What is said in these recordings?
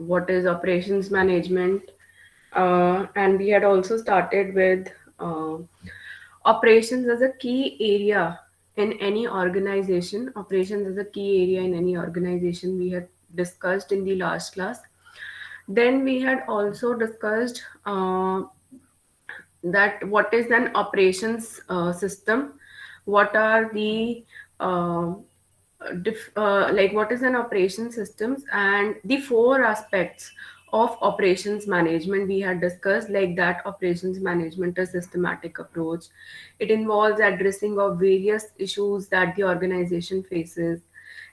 what is operations management, and we had also started with uh, operations as a key area in any organization. Operations as a key area in any organization we had discussed in the last class. Then we had also discussed that what is an operations system, what are the uh, like what is an operation systems, and the four aspects of operations management we had discussed, like that operations management a systematic approach. It involves addressing of various issues that the organization faces.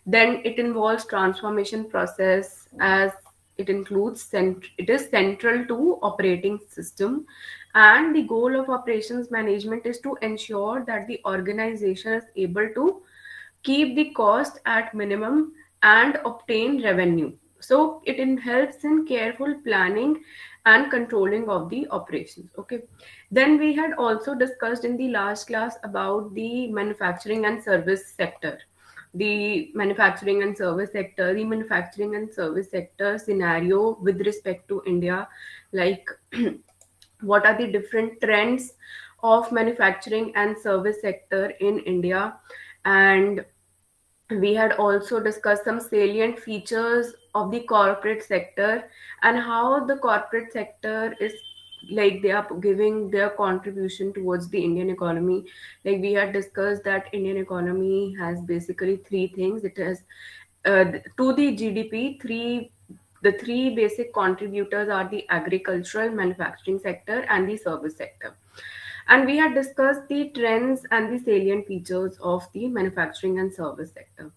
Then it involves transformation process, as it includes it is central to operating system, and the goal of operations management is to ensure that the organization is able to keep the cost at minimum and obtain revenue. So helps in careful planning and controlling of the operations. Okay. Then we had also discussed in the last class about the manufacturing and service sector. The manufacturing and service sector scenario with respect to India, like what are the different trends of manufacturing and service sector in India. And we had also discussed some salient features of the corporate sector and how the corporate sector is, like, they are giving their contribution towards the Indian economy. Like we had discussed that Indian economy has basically three things. It has to the GDP, the three basic contributors are the agricultural, manufacturing sector, and the service sector. And we had discussed the trends and the salient features of the manufacturing and service sector.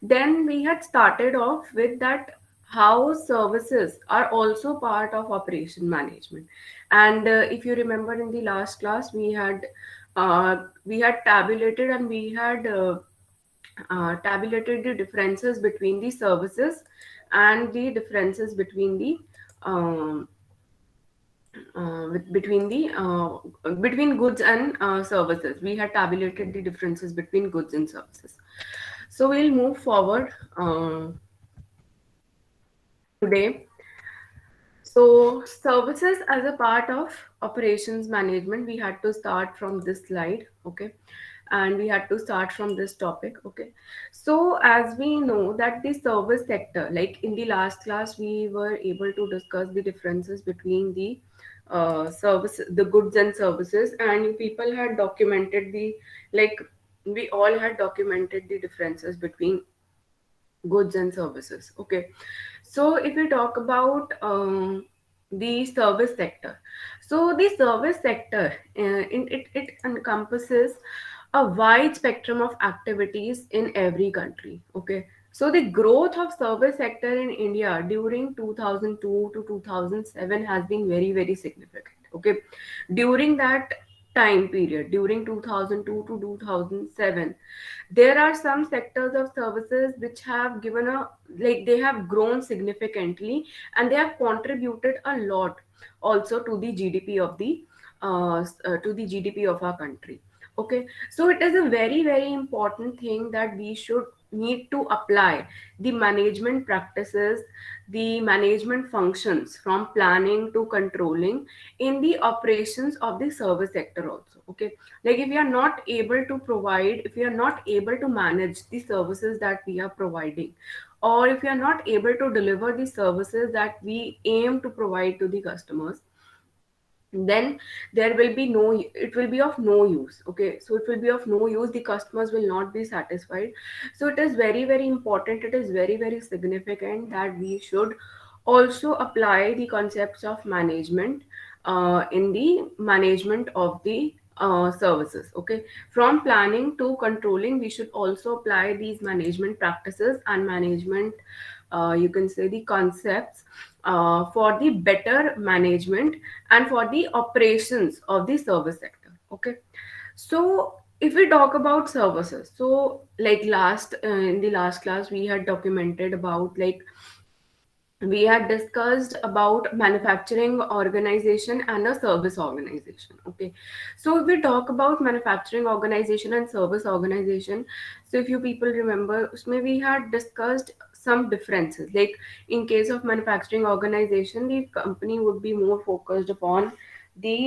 Then we had started off with that how services are also part of operation management. And if you remember in the last class, we had tabulated and we had tabulated the differences between the services and the differences between the um, between goods and services. We had tabulated the differences between goods and services. So we'll move forward today. So services as a part of operations management, we had to start from this slide, okay, and we had to start from this topic, okay. So as we know that the service sector, like in the last class, we were able to discuss the differences between the the goods and services, and you people had documented the, like, we all had documented the differences between goods and services. Okay, so if we talk about the service sector, so the service sector it encompasses a wide spectrum of activities in every country. Okay, so the growth of service sector in India during 2002 to 2007 has been very very significant. Okay, during that time period, during 2002 to 2007, there are some sectors of services which have given a, like, they have grown significantly, and they have contributed a lot also to the GDP of the to the GDP of our country. Okay, so it is a very very important thing that we should need to apply the management practices, the management functions from planning to controlling in the operations of the service sector also. Okay, like if we are not able to provide, if we are not able to manage the services that we are providing, or if we are not able to deliver the services that we aim to provide to the customers, then there will be no, it will be of no use. Okay, so it will be of no use, the customers will not be satisfied. So it is very very important, it is very very significant that we should also apply the concepts of management in the management of the services. Okay, from planning to controlling, we should also apply these management practices and management, you can say, the concepts for the better management and for the operations of the service sector. Okay, so if we talk about services, so like last in the last class we had documented about, like, we had discussed about manufacturing organization and a service organization. Okay, so if we talk about manufacturing organization and service organization, so if you people remember, usme we had discussed some differences. Like in case of manufacturing organization, the company would be more focused upon the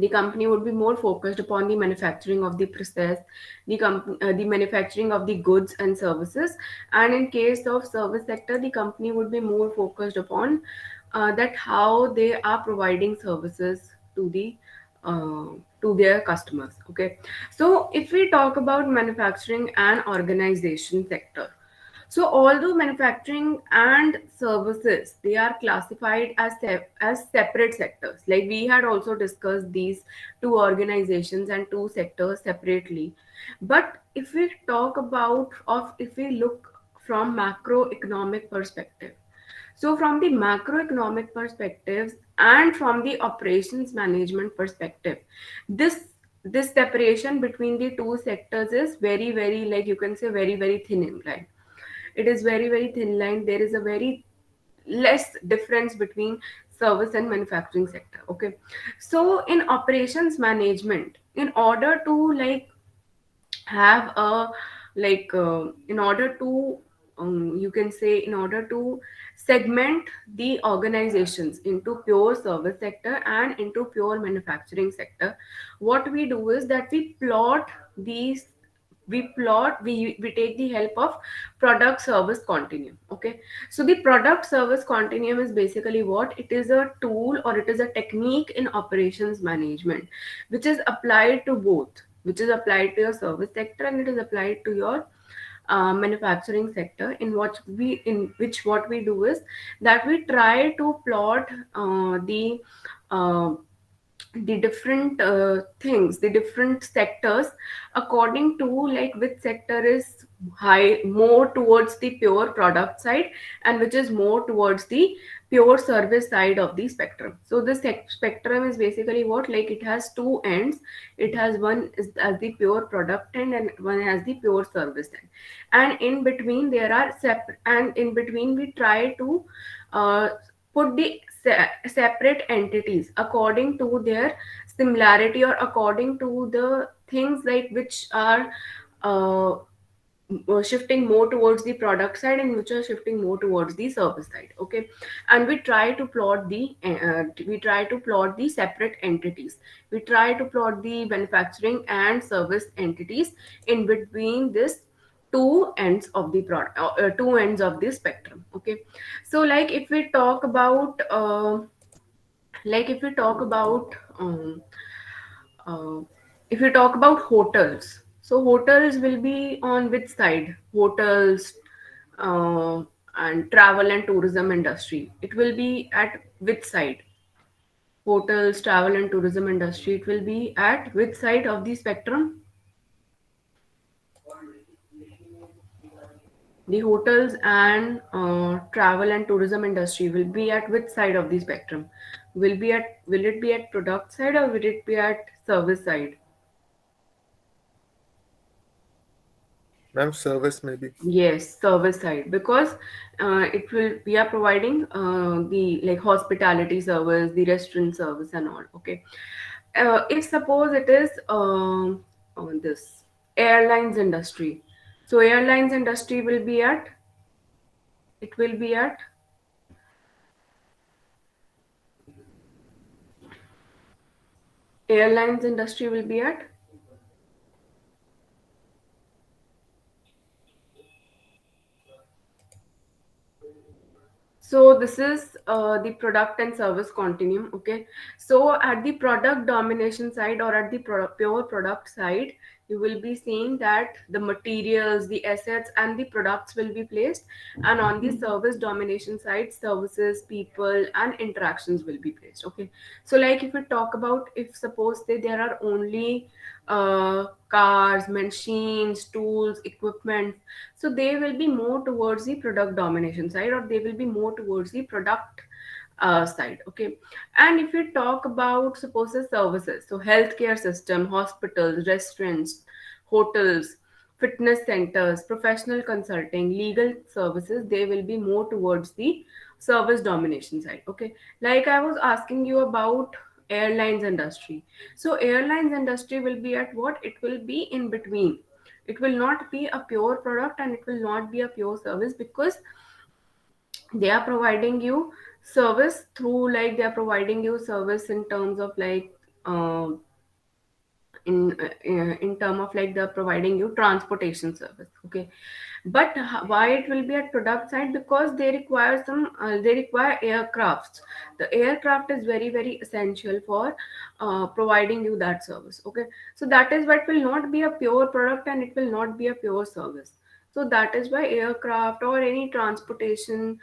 the company would be more focused upon the manufacturing of the process, the manufacturing of the goods and services. And in case of service sector, the company would be more focused upon that how they are providing services uh, to their customers. Okay, so if we talk about manufacturing and organization sector, so although manufacturing and services, they are classified as as separate sectors. Like we had also discussed these two organizations and two sectors separately. But if we talk about, of if we look from macroeconomic perspective, so from the macroeconomic perspectives and from the operations management perspective, this separation between the two sectors is very, like you can say, very thin line. It is very thin line. There is a very less difference between service and manufacturing sector. Okay, so in operations management, in order to like have a in order to you can say, in order to segment the organizations into pure service sector and into pure manufacturing sector, what we do is that these we take the help of product service continuum. Okay, so the product service continuum is basically what it is: a tool or it is a technique in operations management which is applied to both, which is applied to your service sector and it is applied to your manufacturing sector. In which what we do is that we try to plot uh, the different things, the different sectors, according to like which sector is high more towards the pure product side and which is more towards the pure service side of the spectrum. So the spectrum is basically what, like it has two ends. It has one is as the pure product end and one has the pure service end, and in between there are and in between we try to uh, put the separate entities according to their similarity or according to the things like which are uh, shifting more towards the product side and which are shifting more towards the service side. Okay, and we try to plot the separate entities. We try to plot the manufacturing and service entities in between this two ends of the product, two ends of the spectrum. Okay, so like if we talk about uh, if you talk about hotels, so hotels will be on which side? Hotels uh, and travel and tourism industry, it will be at which side? Hotels, travel and tourism industry, it will be at which side of the spectrum? The hotels and travel and tourism industry will be at which side of the spectrum? Will it be at product side or will it be at service side? Ma'am, service maybe. Yes, service side, because it will we are providing the like hospitality service, the restaurant service, and all. Okay, if suppose it is on this airlines industry, so airlines industry will be at it will be at airlines industry will be at. So this is the product and service continuum. Okay, so at the product domination side or at the pure product side, you will be seeing that the materials, the assets, and the products will be placed, and on the service domination side, services, people, and interactions will be placed. Okay, so like if we talk about, if suppose there are only cars, machines, tools, equipment, so they will be more towards the product domination side or they will be more towards the product side. Okay, and if we talk about suppose the services, so healthcare system, hospitals, restaurants, hotels, fitness centers, professional consulting, legal services, they will be more towards the service domination side. Okay, like I was asking you about airlines industry, so airlines industry will be at what, it will be in between. It will not be a pure product and it will not be a pure service, because they are providing you service through, like they are providing you service in terms of like in term of like they're providing you transportation service. Okay, but why it will be at product side? Because they require they require aircrafts. The aircraft is very very essential for providing you that service. Okay, so that is why it will not be a pure product and it will not be a pure service. So that is why aircraft or any transportation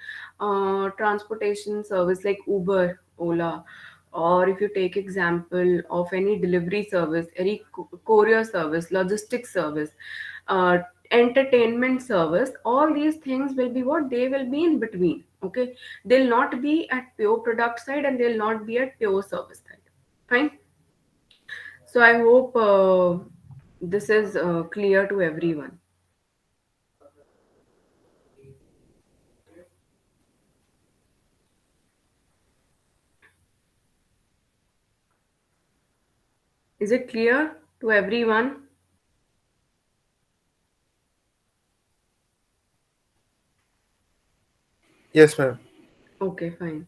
service like Uber, Ola, or if you take example of any delivery service, any courier service, logistics service, uh, entertainment service, all these things will be what? They will be in between. Okay, they'll not be at pure product side and they'll not be at pure service side. Fine. So I hope this is clear to everyone. Is it clear to everyone? Yes, ma'am. Okay, fine.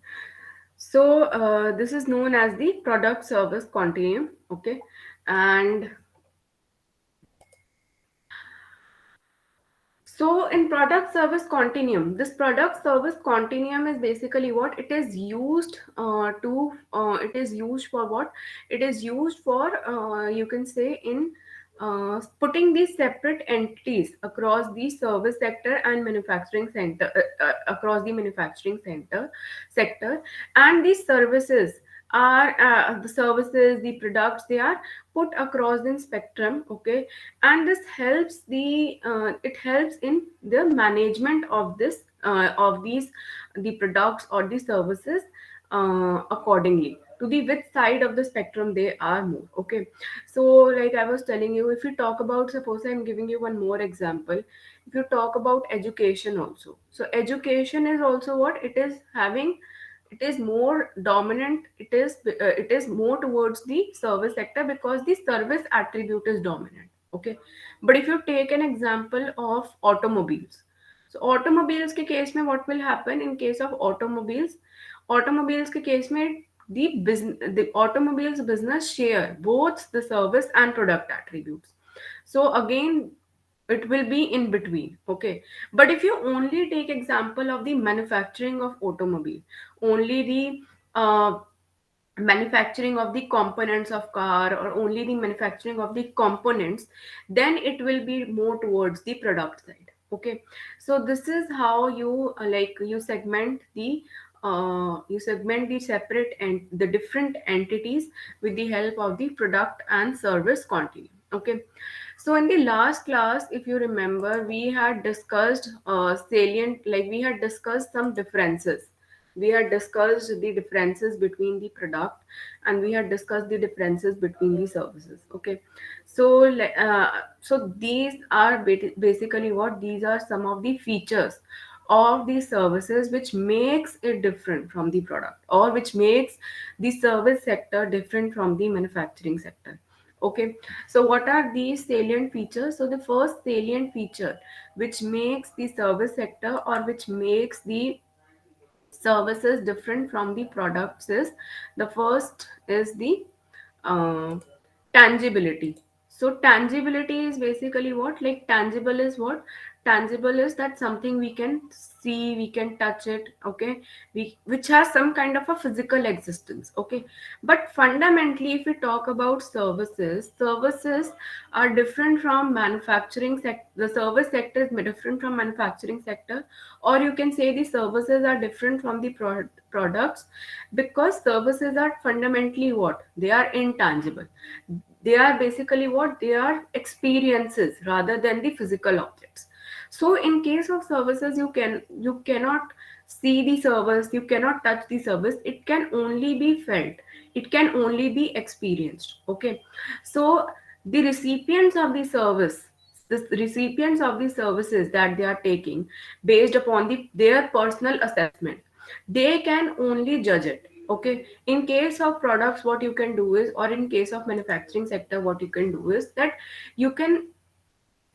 So this is known as the product service continuum. Okay, and so in product service continuum, this product service continuum is basically what it is used it is used for what? It is used for you can say in putting these separate entities across the service sector and manufacturing center, across the manufacturing sector, and these services are the services, the products, they are put across the spectrum. Okay, and this helps the it helps in the management of this of these the products or the services accordingly to the which side of the spectrum they are more. Okay, so like I was telling you, if you talk about, suppose I'm giving you one more example, if you talk about education also, so education is also what it is having, it is more dominant, it is more towards the service sector because the service attribute is dominant. Okay, but if you take an example of automobiles, so automobiles के case में what will happen in case of automobiles, automobiles के case में the automobiles business share both the service and product attributes. So again, it will be in between. Okay, but if you only take example of the manufacturing of automobile, only the manufacturing of the components of car, or only the manufacturing of the components, then it will be more towards the product side. Okay, so this is how you like you segment the separate and the different entities with the help of the product and service continuum. Okay, so in the last class, if you remember, we had discussed salient, like we had discussed some differences. We had discussed the differences between the product and we had discussed the differences between the services. Okay, so so these are basically what? These are some of the features of the services which makes it different from the product, or which makes the service sector different from the manufacturing sector. Okay, so what are these salient features? So the first salient feature which makes the service sector or which makes the services different from the products is, the first is the uh, tangibility. So tangibility is basically what? Like tangible is what? Tangible is that something we can see, we can touch it. Okay, we which has some kind of a physical existence. Okay, but fundamentally, if we talk about services, services are different from manufacturing sector. The service sector is different from manufacturing sector, or you can say the services are different from the products, because services are fundamentally what? They are intangible. They are basically what? They are experiences rather than the physical objects. So in case of services, you cannot see the service, you cannot touch the service, it can only be felt, it can only be experienced. Okay, so the recipients of the recipients of the services that they are taking, based upon their personal assessment, they can only judge it. Okay, in case of products, what you can do is, or in case of manufacturing sector, what you can do is that you can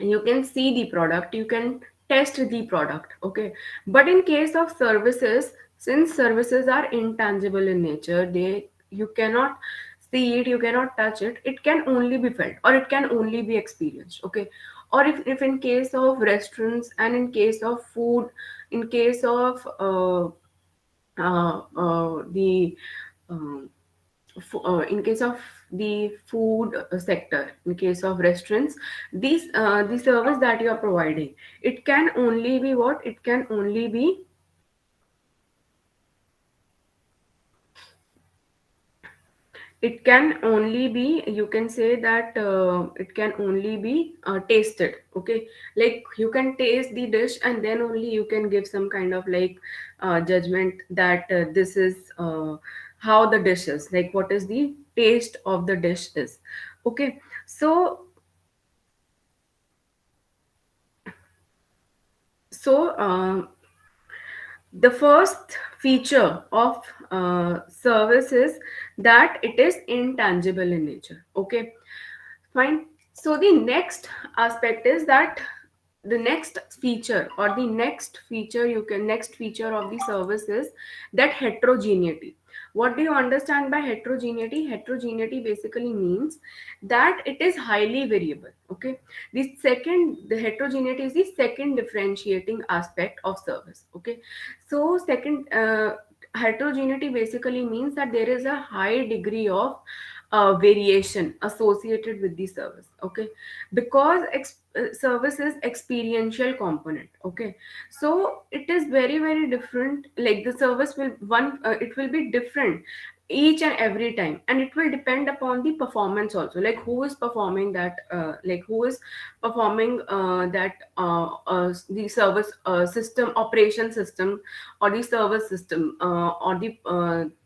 you can see the product, you can test the product, okay. But in case of services, since services are intangible in nature, they, you cannot see it, you cannot touch it, it can only be felt or it can only be experienced, okay. Or if in case of restaurants and in case of food, in case of the um, in case of the food sector, in case of restaurants, these the service that you are providing, it can only be what, it can only be, it can only be, you can say that it can only be tasted, okay. Like you can taste the dish and then only you can give some kind of like judgment that this is how the dish is, like what is the taste of the dish is, okay. So so the first feature of service is that it is intangible in nature, okay. Fine. So the next aspect is that the next feature, or the next feature you can, next feature of the service is that heterogeneity. What do you understand by heterogeneity? Heterogeneity basically means that it is highly variable, okay. The heterogeneity is the second differentiating aspect of service, okay. So second, heterogeneity basically means that there is a high degree of variation associated with the service, okay. Because service is experiential component, okay. So it is very very different, like the service will one it will be different each and every time, and it will depend upon the performance also, like who is performing that, like who is performing the service system, operation system, or the service system, or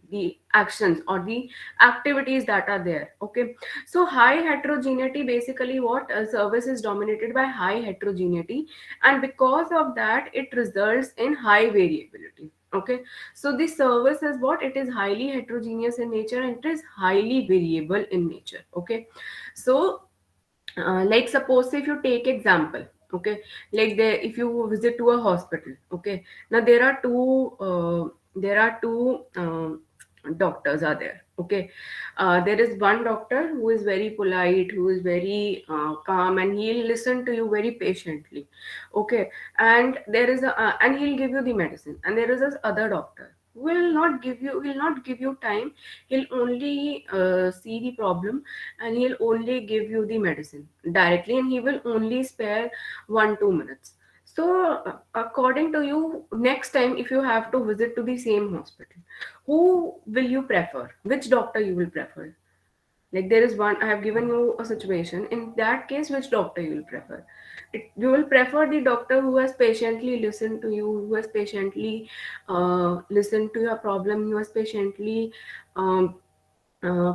the actions or the activities that are there, okay. So high heterogeneity, basically what, service is dominated by high heterogeneity, and because of that it results in high variability, okay. So the service is what, it is highly heterogeneous in nature and it is highly variable in nature, okay. So like suppose if you take example, okay, like there, if you visit to a hospital, okay. Now there are two doctors are there, okay. There is one doctor who is very polite, who is very calm, and he'll listen to you very patiently, okay. And there is a and he'll give you the medicine, and there is this other doctor who will not give you time. He'll only see the problem, and he'll only give you the medicine directly, and he will only spare 1 2 minutes. So according to you, next time if you have to visit to the same hospital, who will you prefer, which doctor you will prefer? Like there is one, I have given you a situation, in that case which doctor you will prefer? You will prefer the doctor who has patiently listened to you, who has patiently listened to your problem, who has patiently um,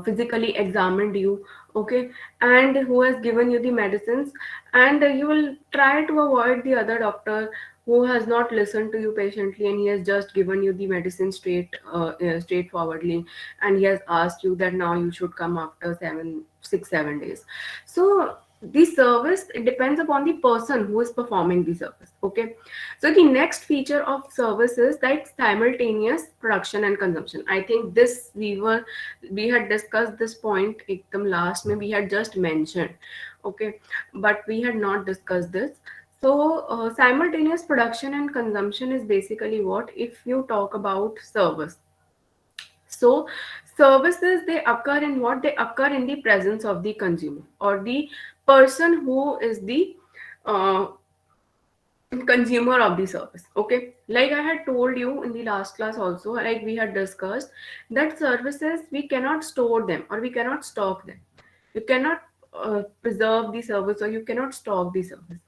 physically examined you, okay, and who has given you the medicines, and you will try to avoid the other doctor who has not listened to you patiently, and he has just given you the medicine straightforwardly, and he has asked you that now you should come after 7 6 7 days. So the service, it depends upon the person who is performing the service, okay. So the next feature of service is that simultaneous production and consumption. I think this we had discussed this point ekdam last mein, we had just mentioned, okay, but we had not discussed this. So simultaneous production and consumption is basically what, if you talk about service. So services, they occur in what, they occur in the presence of the consumer or the person who is the uh, consumer of the service, okay. Like I had told you in the last class also, like we had discussed that services, we cannot store them or we cannot stock them. You cannot preserve the service or you cannot stock the service.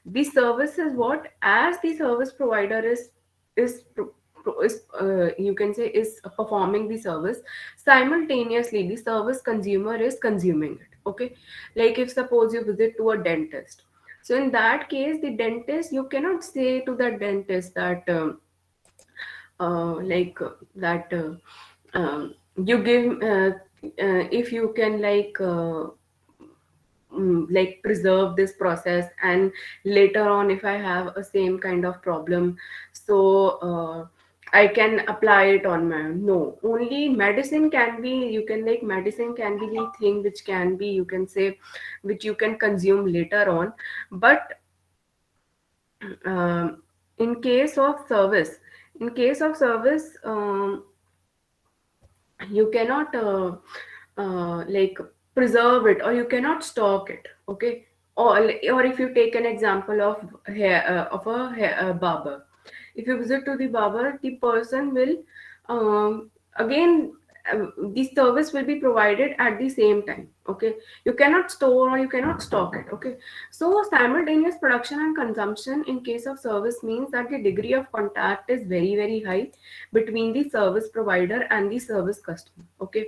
The service is what, as the service provider is you can say is performing the service, simultaneously the service consumer is consuming it, okay. Like if suppose you visit to a dentist, so in that case, the dentist, you cannot say to the dentist that that you give if you can like like preserve this process, and later on if I have a same kind of problem, so I can apply it on my own. No, only medicine can be, you can like medicine can be the thing which can be, you can say, which you can consume later on. But um, in case of service, in case of service, you cannot like preserve it, or you cannot stock it, okay? Or if you take an example of a barber, if you visit to the barber, the person will again the service will be provided at the same time, okay? You cannot store or you cannot stock it, okay? So simultaneous production and consumption in case of service means that the degree of contact is very very high between the service provider and the service customer, okay?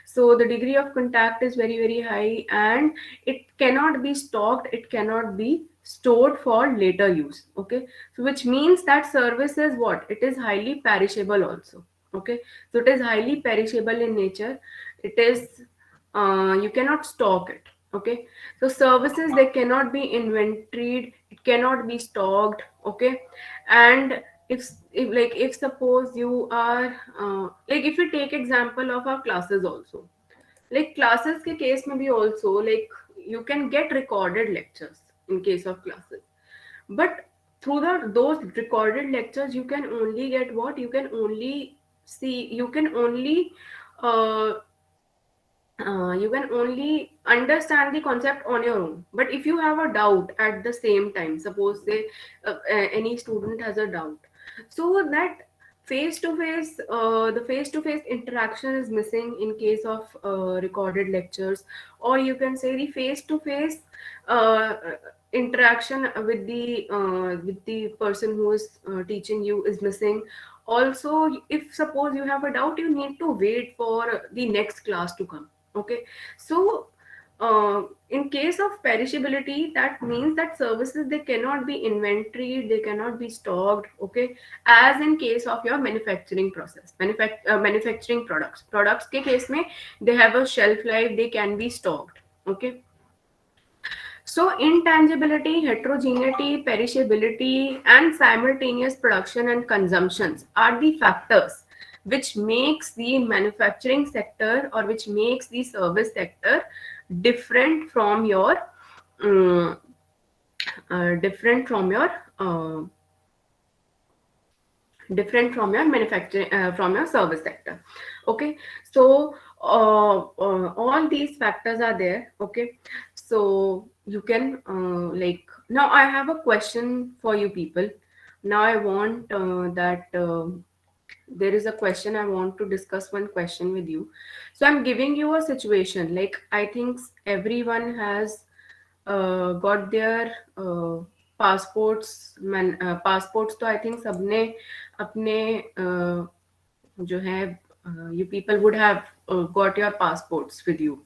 So the degree of contact is very very high, and it cannot be stocked, it cannot be stored for later use, okay? So which means that service is what, it is highly perishable also, okay? So it is highly perishable in nature. It is you cannot stock it, okay? So services, they cannot be inventoried, it cannot be stocked, okay? And if suppose you are like if you take example of our classes also, like classes के case में भी also, like you can get recorded lectures in case of classes, but through those recorded lectures you can only get what, you can only see, you can only uh, you can only understand the concept on your own. But if you have a doubt at the same time, suppose say any student has a doubt, so that face to face, the face to face interaction is missing in case of recorded lectures, or you can say the face to face interaction with the person who is teaching you is missing. Also, if suppose you have a doubt, you need to wait for the next class to come, okay? So in case of perishability, that means that services, they cannot be inventory, they cannot be stocked, okay? As in case of your manufacturing process, manufacturing products ke case mein, they have a shelf life, they can be stocked, okay? So intangibility, heterogeneity, perishability, and simultaneous production and consumptions are the factors which makes the manufacturing sector, or which makes the service sector different from your um, different from your different from your manufacturing from your service sector, okay? So all these factors are there, okay? So you can like, now I have a question for you people. Now I want that there is a question, I want to discuss one question with you. So I'm giving you a situation, like I think everyone has got their passports तो I think सबने अपने जो है you people would have got your passports with you,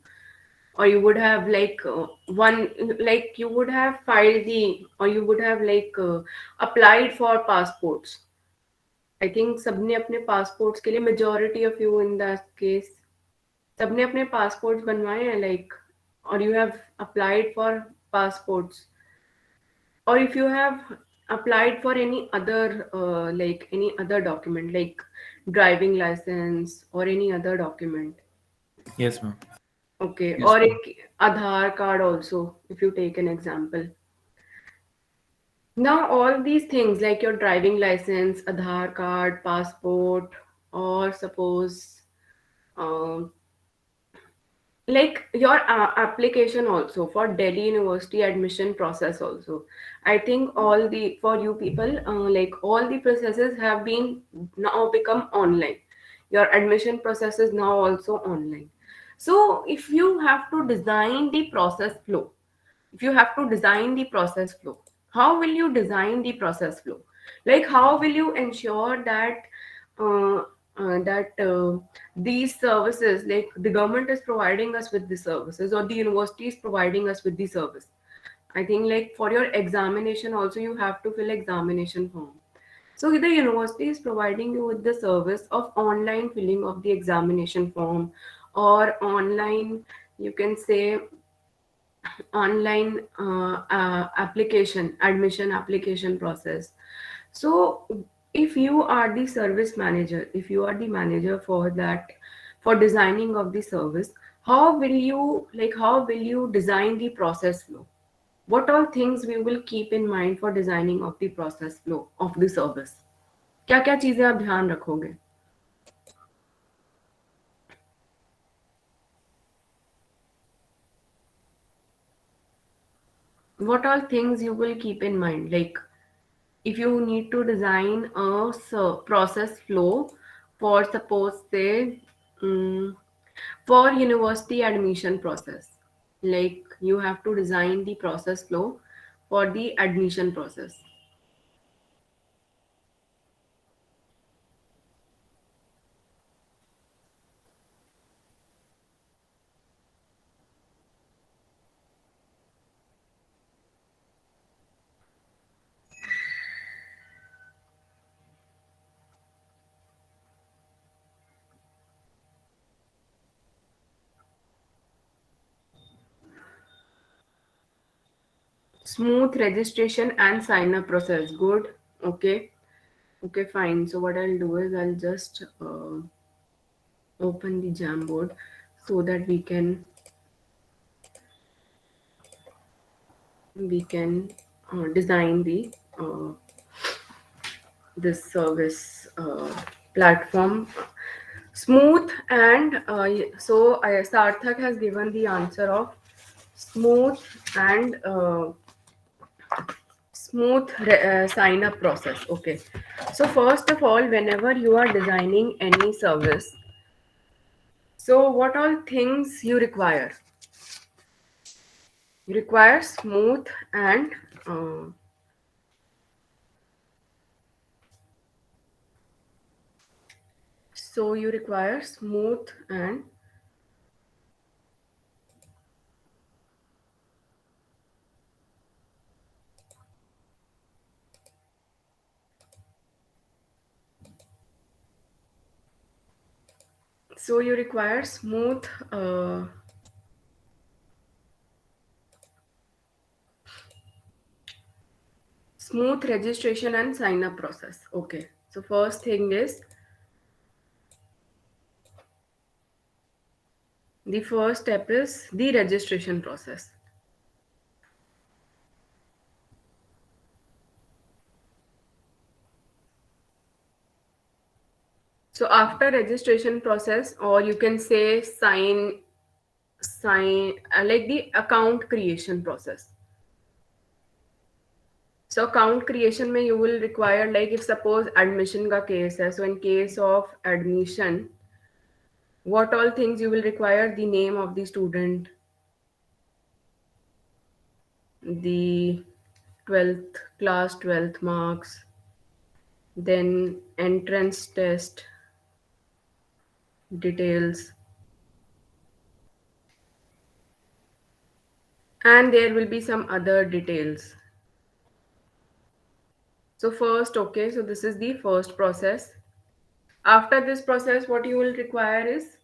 or you would have like one, like you would have filed the, or you would have like applied for passports. I think सबने अपने passports के लिए, majority of you in that case, सबने अपने passports बनवाए हैं, like, or you have applied for passports, or if you have applied for any other like any other document, like driving license or any other document, Yes, ma'am. okay, Yes, or a ma'am. Aadhaar card also, if you take an example. Now all these things like your driving license, Aadhaar card, passport, or suppose um, like your application also for Delhi University admission process also, I think all the, for you people, like all the processes have been now become online. Your admission process is now also online. So if you have to design the process flow, if you have to design the process flow, how will you design the process flow? Like how will you ensure that uh, these services, like the government is providing us with the services, or the university is providing us with the service? I think like for your examination also you have to fill examination form. So the university is providing you with the service of online filling of the examination form, or online, you can say, online application admission application process. So if you are the service manager, if you are the manager for that, for designing of the service, how will you, like, how will you design the process flow? What all things we will keep in mind for designing of the process flow of the service? क्या क्या चीजें आप ध्यान रखोगे? What all things you will keep in mind? Like, if you need to design a process flow for, suppose say, um, for university admission process, like you have to design the process flow for the admission process. Smooth registration and sign up process. Good. Okay. Okay, fine. So what I'll do is I'll just open the Jamboard so that we can design the this service platform smooth. And Sarthak has given the answer of smooth and sign up process. Okay, so first of all, whenever you are designing any service, so what all things you require? You require smooth and uh, so you require smooth and so you require smooth registration and sign up process. Okay, so first thing is, the first step is the registration process. So after registration process, or you can say like the account creation process. So account creation में you will require, like if suppose admission का case है, so in case of admission, what all things you will require? The name of the student, the 12th class 12th marks, then entrance test details, and there will be some other details. So first, okay, so this is the first process. After this process, what you will require is,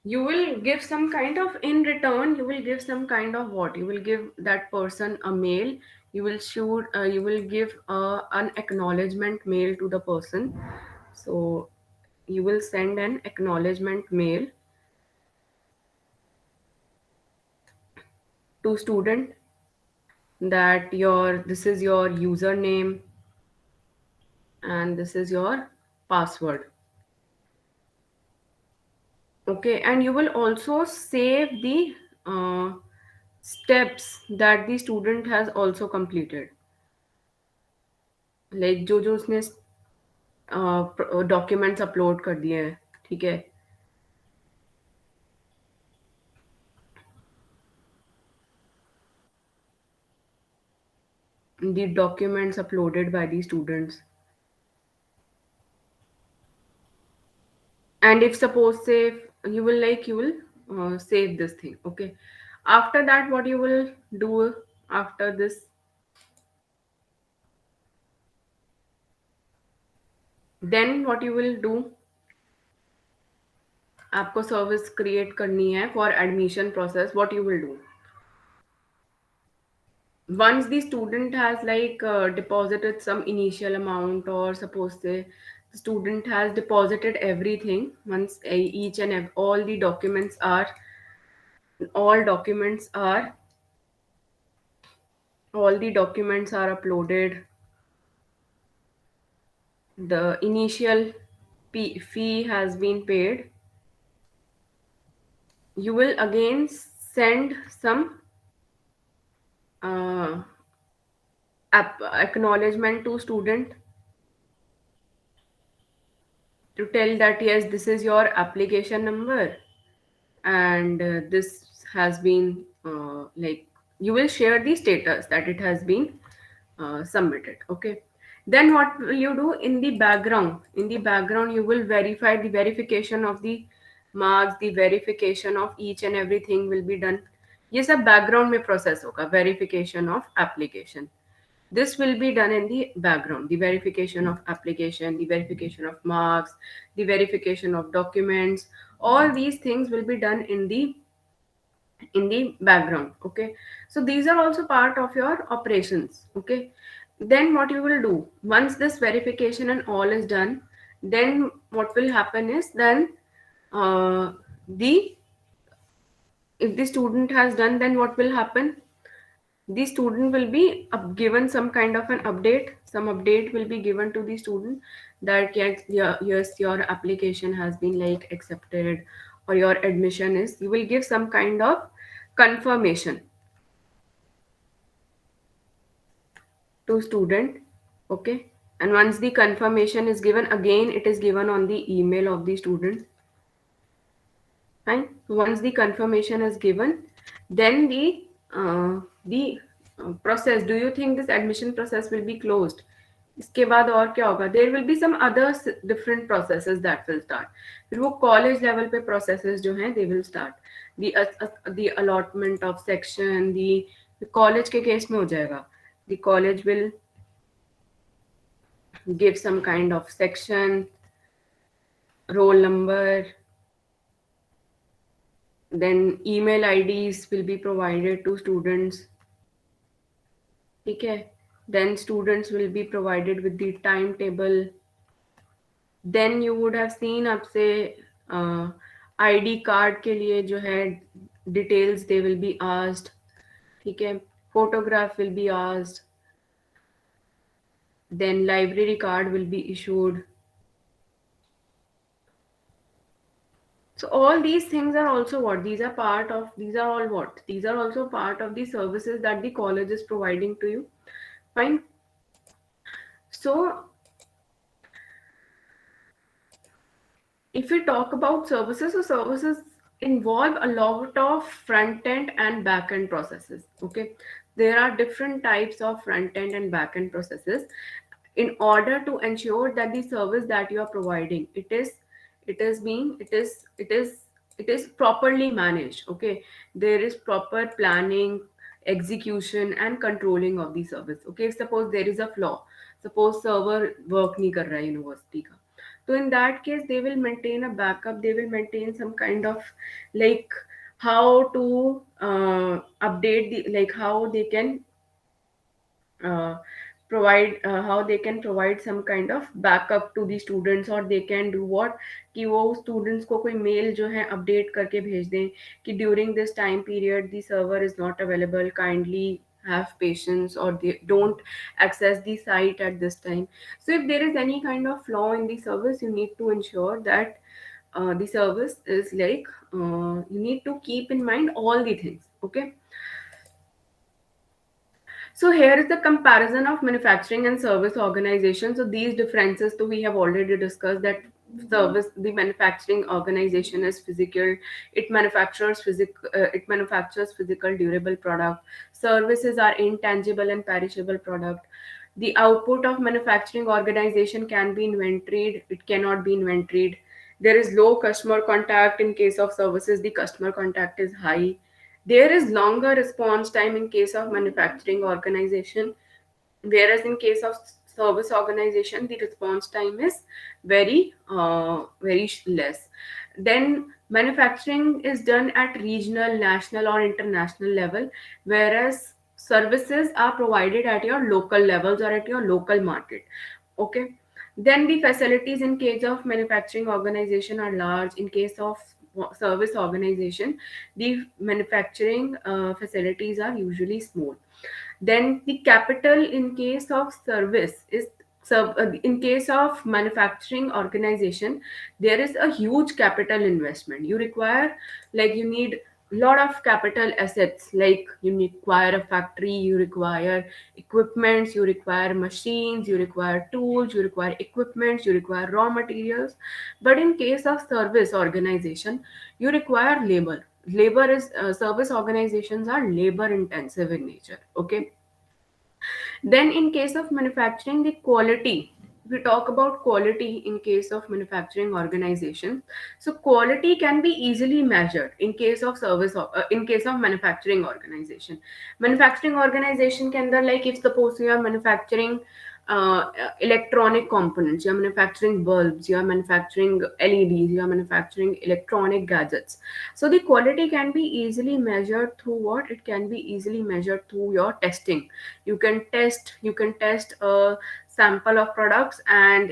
you will give some kind of, in return you will give some kind of, what you will give that person a mail. You will shoot you will give an acknowledgement mail to the person. So you will send an acknowledgement mail to student, that your, this is your username and this is your password. Okay, and you will also save the uh, steps that the student has also completed, like जो जो उसने documents upload कर दिए हैं, ठीक है. The documents uploaded by the students. And if suppose say, you will, like you will save this thing. Okay, after that what you will do after this? Then what you will do? आपको service create करनी है for admission process, what you will do? Once the student has like deposited some initial amount, or suppose the student has deposited everything, once each and all documents are all the documents are uploaded, the initial fee has been paid, you will again send some uh, acknowledgement to student to tell that yes, this is your application number, and this has been like, you will share the status that it has been submitted. Okay, then what will you do? In the background, you will verify, the verification of the marks, the verification of each and everything will be done. ये सब background में process होगा, verification of application. This will be done in the background, the verification of application, the verification of marks, the verification of documents. All these things will be done in the background. Okay, so these are also part of your operations. Okay, then what you will do, once this verification and all is done, then what will happen is, then the if the student has done, then what will happen, the student will be given some kind of an update, some update will be given to the student that yes, yeah, yes, your application has been like accepted, or your admission is, you will give some kind of confirmation to student. Okay, and once the confirmation is given, again it is given on the email of the student. Fine. Once the confirmation is given, then the process. Do you think this admission process will be closed? इसके बाद और क्या होगा? There will be some other different processes that will start. फिर वो college level पे processes जो हैं, they will start. The allotment of section, the college के case में हो जाएगा. The college will give some kind of section, roll number, then email IDs will be provided to students. ठीक है, then students will be provided with the timetable. Then you would have seen आपसे ID card के लिए जो है details they will be asked. ठीक है, photograph will be asked, then library card will be issued. So all these things are also what, these are all what, these are also part of the services that the college is providing to you. Fine. So if we talk about services, so services involve a lot of front end and back end processes. Okay, there are different types of front end and back end processes in order to ensure that the service that you are providing, it is being it is properly managed. Okay, there is proper planning, execution and controlling of the service. Okay, suppose there is a flaw, suppose server work nahi kar raha hai university ka, so in that case they will maintain a backup, they will maintain some kind of like how to update the, like how they can uh, provide how they can provide some kind of backup to the students, or they can do what, कि वो students को कोई mail जो है update करके भेज दें कि during this time period the server is not available, kindly have patience, or they don't access the site at this time. So if there is any kind of flaw in the service, you need to ensure that the service is like you need to keep in mind all the things. Okay, so here is the comparison of manufacturing and service organization. So these differences, so we have already discussed that the manufacturing organization is physical, it manufactures physical durable product. Services are intangible and perishable product. The output of manufacturing organization can be inventoried, it cannot be inventoried. There is low customer contact. In case of services, the customer contact is high. There is longer response time in case of manufacturing organization, whereas in case of service organization, the response time is very less. Then manufacturing is done at regional, national, or international level, whereas services are provided at your local levels or at your local market. Okay. Then the facilities in case of manufacturing organization are large. In case of service organization, the manufacturing facilities are usually small. Then the capital in case of service is in case of manufacturing organization, there is a huge capital investment you require. Like you need lot of capital assets, like you require a factory, you require equipments, you require machines, you require tools, you require equipments, you require raw materials. But in case of service organization, you require labor. Labor is service organizations are labor intensive in nature. Okay. Then, in case of manufacturing, the quality. We talk about quality in case of manufacturing organization. So, quality can be easily measured in case of in case of manufacturing organization. Manufacturing organization can be like, if suppose you are manufacturing electronic components, you are manufacturing bulbs, you are manufacturing LEDs, you are manufacturing electronic gadgets. So the quality can be easily measured through what? It can be easily measured through your testing. You can test a sample of products, and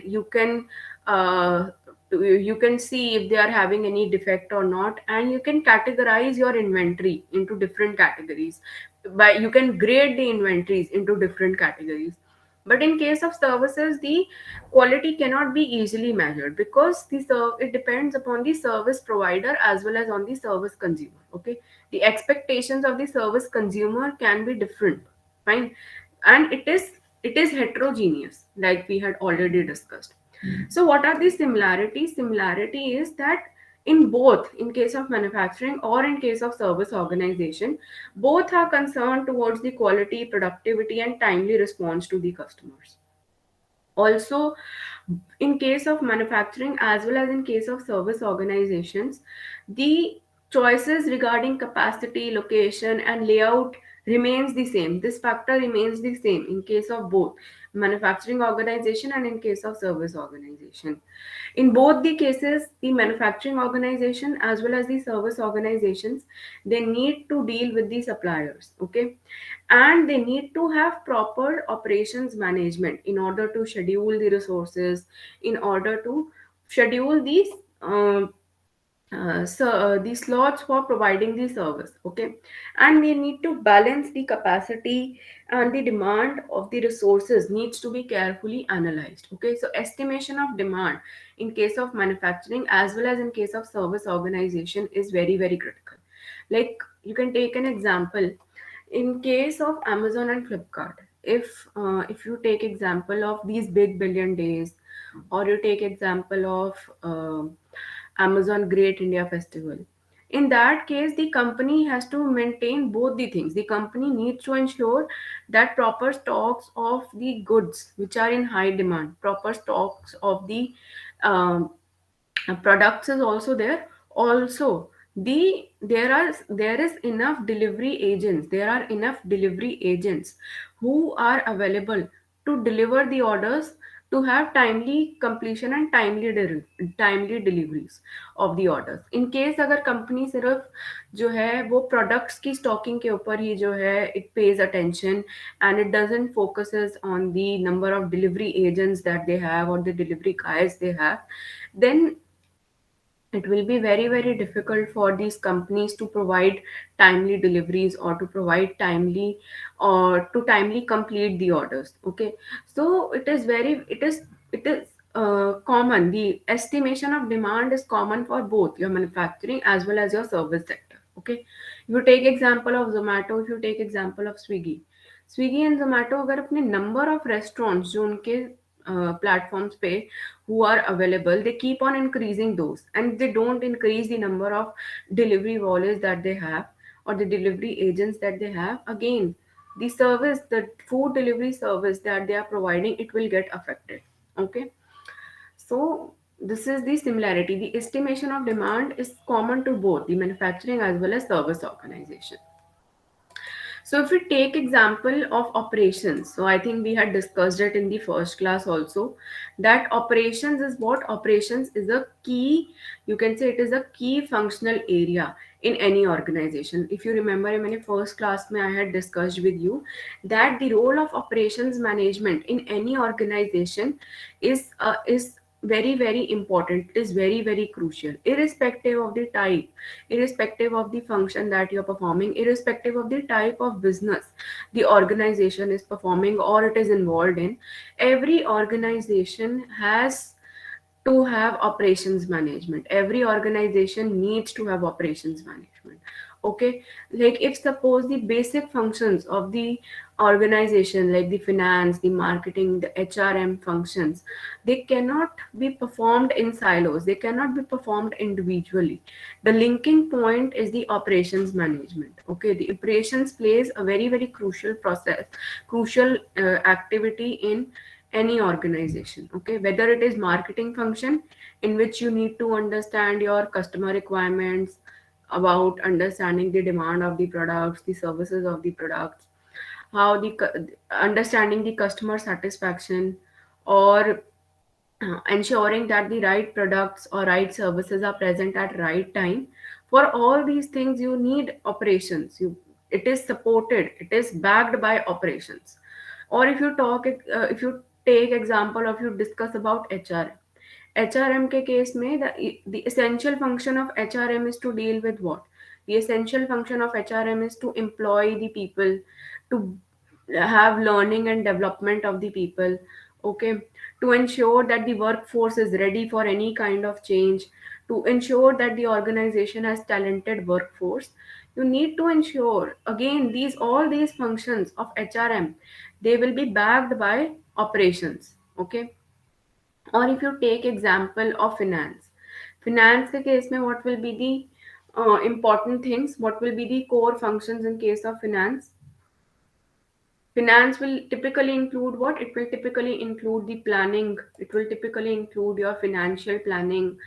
uh, you can see if they are having any defect or not, and you can categorize your inventory into different categories. By you can grade the inventories into different categories. But in case of services, the quality cannot be easily measured, because it depends upon the service provider as well as on the service consumer. Okay. The expectations of the service consumer can be different. Fine. And it is heterogeneous, like we had already discussed. So what are the similarities? Similarity is that in both, in case of manufacturing or in case of service organization, both are concerned towards the quality, productivity, and timely response to the customers. Also, in case of manufacturing as well as in case of service organizations, the choices regarding capacity, location, and layout remains the same. This factor remains the same in case of both manufacturing organization and in case of service organization. In both the cases, the manufacturing organization as well as the service organizations, they need to deal with the suppliers. Okay. And they need to have proper operations management in order to schedule the resources, in order to schedule these the slots for providing the service. Okay. And they need to balance the capacity, and the demand of the resources needs to be carefully analyzed. Okay. So estimation of demand in case of manufacturing as well as in case of service organization is very, very critical. Like, you can take an example in case of Amazon and Flipkart. If you take example of these big billion days, or you take example of Amazon Great India Festival, in that case the company has to maintain both the things. The company needs to ensure that proper stocks of the goods which are in high demand, proper stocks of the um, products is also there. Also, there is enough delivery agents, there are enough delivery agents who are available to deliver the orders, to have timely completion and timely deliveries of the orders. In case अगर company सिर्फ जो है वो products की stocking के ऊपर ही जो है it pays attention, and it doesn't focuses on the number of delivery agents that they have or the delivery guys they have, then it will be very, very difficult for these companies to provide timely deliveries, or to provide timely, or to timely complete the orders. Okay. So it is common. The estimation of demand is common for both your manufacturing as well as your service sector. Okay. If you take example of Zomato, if you take example of Swiggy and Zomato अगर अपने number of restaurants जो उनके platforms पे who are available, they keep on increasing those, and they don't increase the number of delivery volleys that they have, or the delivery agents that they have. Again, the food delivery service that they are providing, it will get affected. Okay. So this is the similarity. The estimation of demand is common to both the manufacturing as well as service organization. So if we take example of operations, so I think we had discussed it in the first class also, that operations is a key, you can say it is a key functional area in any organization. If you remember in my first class, I had discussed with you that the role of operations management in any organization is very very important. It is very very crucial, irrespective of the type, irrespective of the function that you're performing, irrespective of the type of business the organization is performing or it is involved in. Every organization has to have operations management. Every organization needs to have operations management. Okay, like if suppose the basic functions of the organization, like the finance, the marketing, the HRM functions, they cannot be performed in silos, they cannot be performed individually. The linking point is the operations management. Okay, the operations plays a very very crucial process, crucial activity in any organization. Okay, whether it is marketing function, in which you need to understand your customer requirements, about understanding the demand of the products, the services of the products, how understanding the customer satisfaction, or ensuring that the right products or right services are present at right time. For all these things you need operations. It is supported, it is backed by operations. Or if you if you take example of, you discuss about HRM के case में, the essential function of HRM is to deal with what? The essential function of HRM is to employ the people, to have learning and development of the people. Okay, to ensure that the workforce is ready for any kind of change, to ensure that the organization has talented workforce. You need to ensure, again, these all these functions of HRM, they will be backed by operations. Okay, or if you take example of finance के case में, what will be the important things, what will be the core functions in case of finance? Finance will typically include what? It will typically include the planning. It will typically include your financial planning,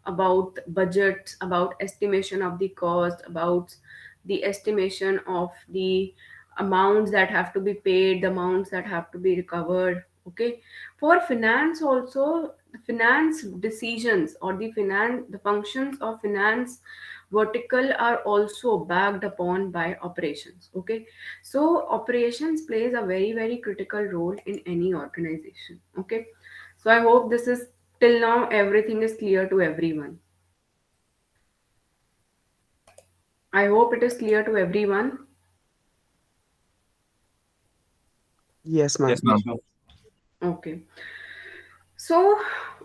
about budgets, about estimation of the cost, about the estimation of the amounts that have to be paid, the amounts that have to be recovered. Okay. For finance also, the finance decisions or the functions of finance vertical are also backed upon by operations. Okay, so operations plays a very very critical role in any organization. Okay, so I hope this is, till now everything is clear to everyone. I hope it is clear to everyone. Yes, ma'am. Yes, ma'am. Okay, so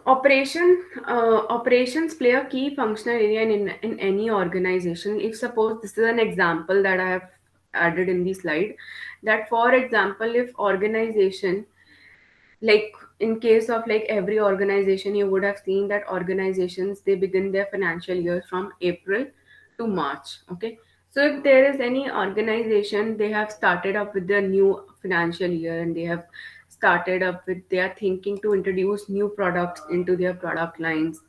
operations play a key functional area in any organization. If suppose this is an example that I have added in the slide, that for example, if organization, like in case of like every organization, you would have seen that organizations, they begin their financial year from April to March. Okay, so if there is any organization, they have started up with their new financial year, and they have started up with, they are thinking to introduce new products into their product lines,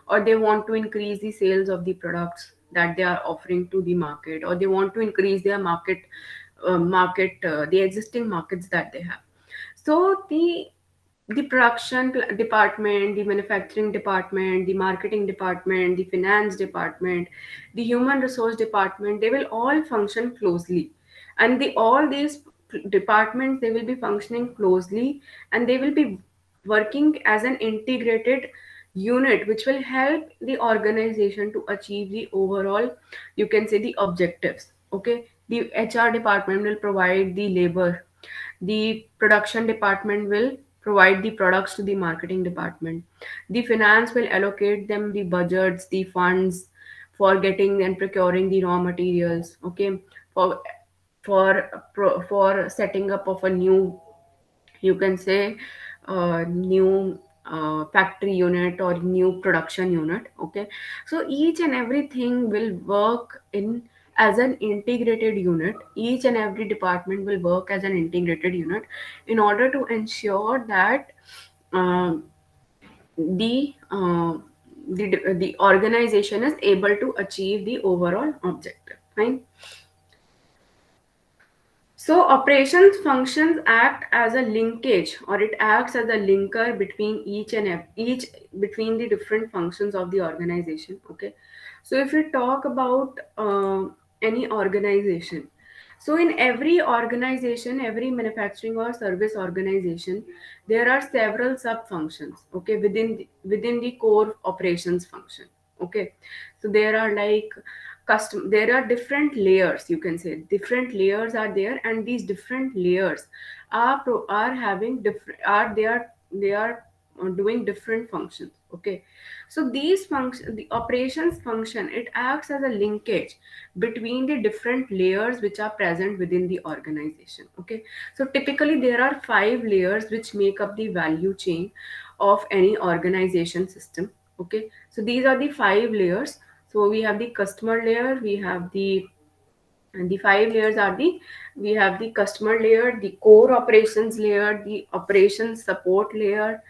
or they want to increase the sales of the products that they are offering to the market, or they want to increase their the existing markets that they have. So the department, the manufacturing department, the marketing department, the finance department, the human resource department, they will all function closely. And all these departments, they will be functioning closely, and they will be working as an integrated unit, which will help the organization to achieve the overall, you can say, the objectives. Okay, the HR department will provide the labor, the production department will provide the products to the marketing department. The finance will allocate them the budgets, the funds for getting and procuring the raw materials. Okay, for for setting up of a new, you can say, new factory unit or new production unit. Okay, so each and everything will work in as an integrated unit. Each and every department will work as an integrated unit in order to ensure that um, the the organization is able to achieve the overall objective. Fine. So operations functions act as a linkage, or it acts as a linker between each between the different functions of the organization. Okay, so if we talk about any organization, so in every organization, every manufacturing or service organization, there are several sub functions. Okay, within the core operations function. Okay, so there are like there are different layers, you can say different layers are there, and these different layers are having different they are doing different functions. Okay, so these function the operations function, it acts as a linkage between the different layers which are present within the organization. Okay, so typically there are 5 layers which make up the value chain of any organization system. Okay, so these are the 5 layers. So we have the customer layer, we have the and the 5 layers are the we have the customer layer, the core operations layer, the operations support layer,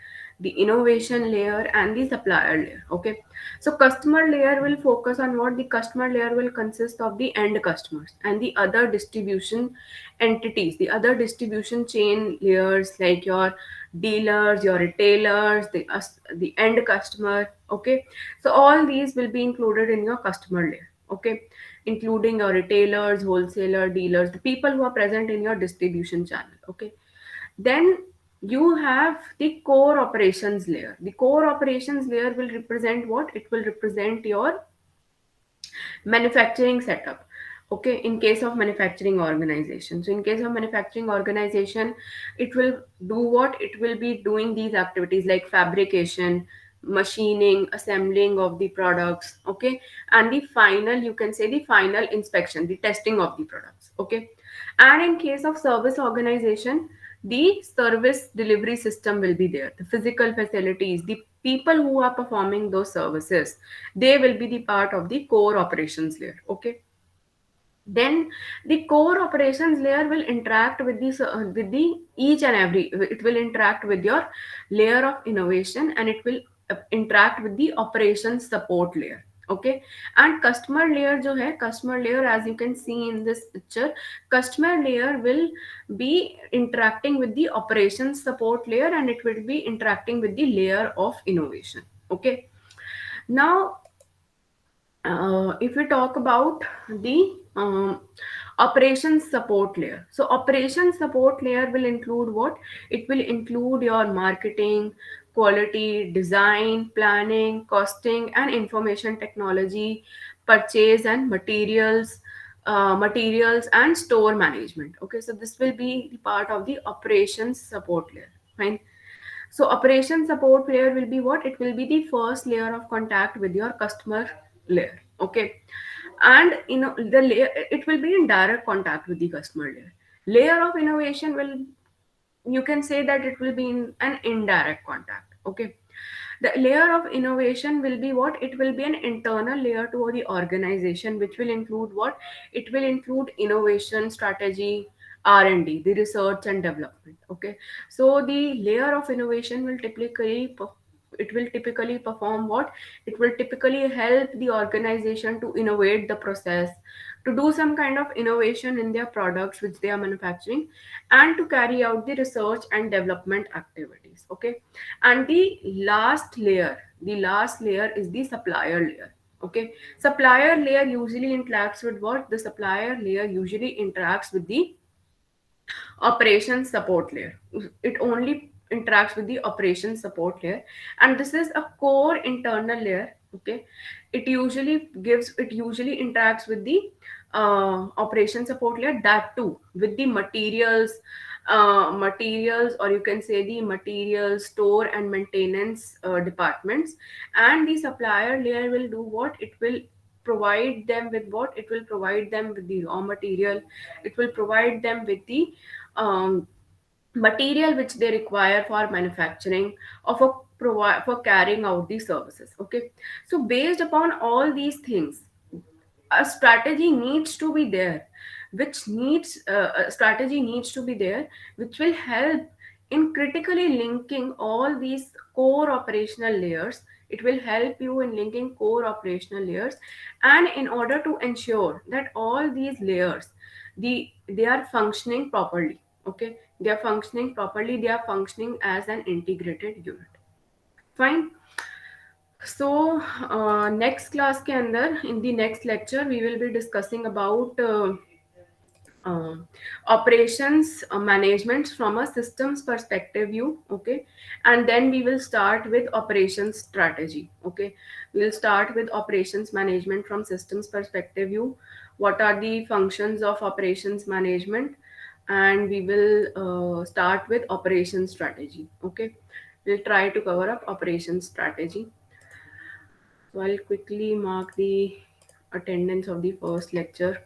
the innovation layer, and the supplier layer. Okay, so customer layer will focus on what? The customer layer will consist of the end customers and the other distribution entities, the other distribution chain layers, like your dealers, your retailers, the end customer. Okay, so all these will be included in your customer layer. Okay, including your retailers, wholesaler, dealers, the people who are present in your distribution channel. Okay, then you have the core operations layer. The core operations layer will represent what? It will represent your manufacturing setup. Okay, in case of manufacturing organization, so in case of manufacturing organization, it will do what? It will be doing these activities like fabrication, machining, assembling of the products. Okay, and the final, you can say, the final inspection, the testing of the products. Okay, and in case of service organization, the service delivery system will be there, the physical facilities, the people who are performing those services, they will be the part of the core operations layer. Okay, then the core operations layer will interact with the each and every, it will interact with your layer of innovation, and it will interact with the operations support layer. Okay, and customer layer jo hai, customer layer, as you can see in this picture, customer layer will be interacting with the operations support layer, and it will be interacting with the layer of innovation. Okay, now if we talk about the operations support layer, so operations support layer will include what? It will include your marketing, quality, design, planning, costing, and information technology, purchase and materials and store management. Okay, so this will be the part of the operations support layer. Fine. So operation support layer will be what? It will be the first layer of contact with your customer layer. Okay. And the layer, it will be in direct contact with the customer layer. Layer of innovation will, you can say that it will be in an indirect contact. Okay, the layer of innovation will be what? It will be an internal layer to the organization, which will include what? It will include innovation strategy, R&D, the research and development. Okay, so the layer of innovation will it will typically perform what? It will typically help the organization to innovate the process, to do some kind of innovation in their products which they are manufacturing, and to carry out the research and development activities. Okay, and the last layer is the supplier layer. Okay, supplier layer usually interacts with what? The supplier layer usually interacts with the operations support layer. It only interacts with the operations support layer, and this is a core internal layer. Okay, it usually interacts with the operation support layer, that too with the materials, or you can say the material store and maintenance departments. And the supplier layer will do what? It will provide them with what? It will provide them with the raw material, it will provide them with the um, material which they require for manufacturing, or for carrying out these services. Okay, so based upon all these things, a strategy needs to be there, which needs a strategy needs to be there, which will help in critically linking all these core operational layers. It will help you in linking core operational layers, and in order to ensure that all these layers, they are functioning properly. Okay, they are functioning properly, they are functioning as an integrated unit. Fine. So next class के अंदर, in the next lecture we will be discussing about uh, operations management from a systems perspective view. Okay, and then we will start with operations strategy. Okay, we'll start with operations management from systems perspective view. What are the functions of operations management? And we will start with operations strategy. Okay, we'll try to cover up operations strategy. So I'll quickly mark the attendance of the first lecture.